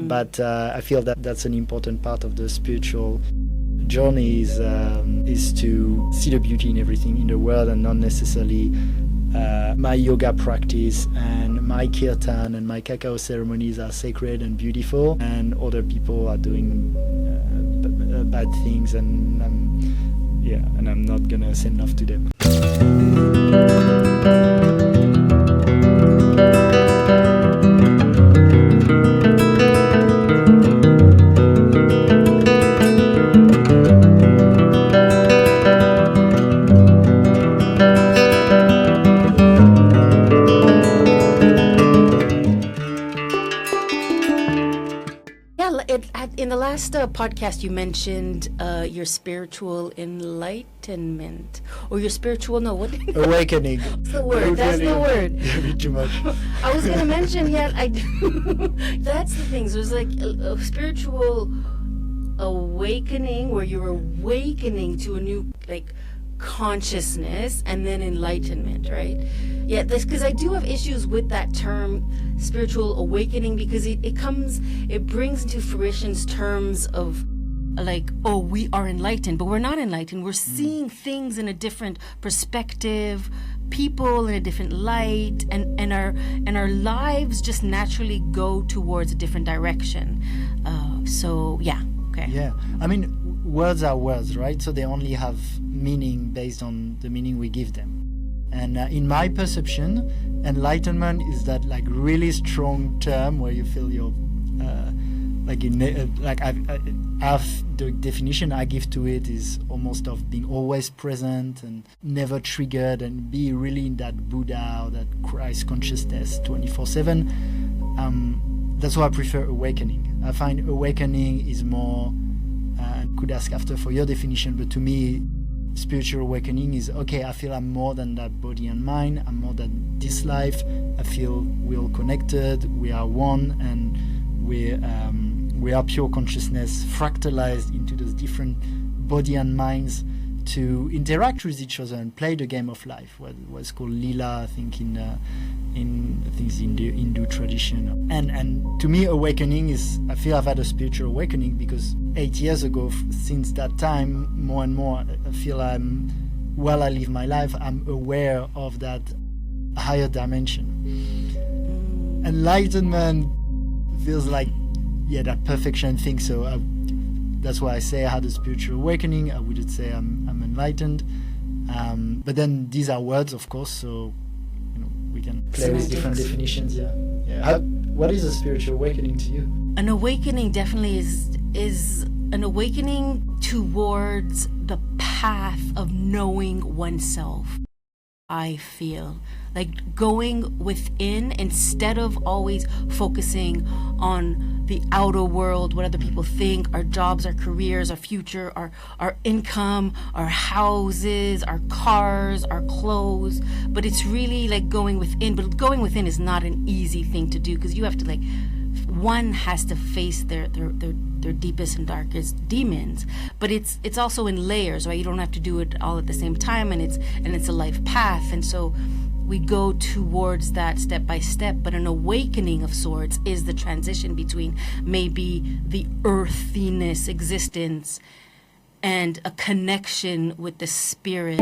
But I feel that that's an important part of the spiritual journey is to see the beauty in everything in the world, and not necessarily my yoga practice and my kirtan and my cacao ceremonies are sacred and beautiful, and other people are doing bad things, and I'm not gonna say enough to them. In the last podcast, you mentioned your spiritual enlightenment, or your spiritual, awakening. That's the word. That's the word. A bit too much. I was going to mention, that's the thing. So there's like a spiritual awakening where you're awakening to a new, consciousness, and then enlightenment, right? Yeah, because I do have issues with that term spiritual awakening, because it brings into fruition terms of we are enlightened, but we're not enlightened. We're seeing things in a different perspective, people in a different light, and our lives just naturally go towards a different direction. Yeah, I mean, words are words, right? So they only have meaning based on the meaning we give them. And in my perception, enlightenment is that really strong term where you feel you're the definition I give to it is almost of being always present and never triggered, and be really in that Buddha or that Christ consciousness 24/7. That's why I prefer awakening. I find awakening is more, could ask after for your definition, but to me, spiritual awakening is, okay, I feel I'm more than that body and mind, I'm more than this life, I feel we're all connected, we are one, and we are pure consciousness fractalized into those different body and minds to interact with each other and play the game of life, what's called lila, I think, in the Hindu tradition. And to me, awakening is, I feel I've had a spiritual awakening because 8 years ago, since that time, more and more, I feel while I live my life, I'm aware of that higher dimension. Enlightenment feels like, that perfection thing. So that's why I say I had a spiritual awakening. I wouldn't say I'm enlightened. But then these are words, of course, so we can play with different definitions. What is a spiritual awakening to you? An awakening definitely is an awakening towards the path of knowing oneself. I feel like going within instead of always focusing on the outer world, what other people think, our jobs, our careers, our future, our income, our houses, our cars, our clothes. But it's really like going within. But going within is not an easy thing to do, because you have to one has to face their deepest and darkest demons, but it's also in layers, right? You don't have to do it all at the same time, and it's a life path, and so we go towards that step by step. But an awakening of sorts is the transition between maybe the earthiness existence and a connection with the spirit.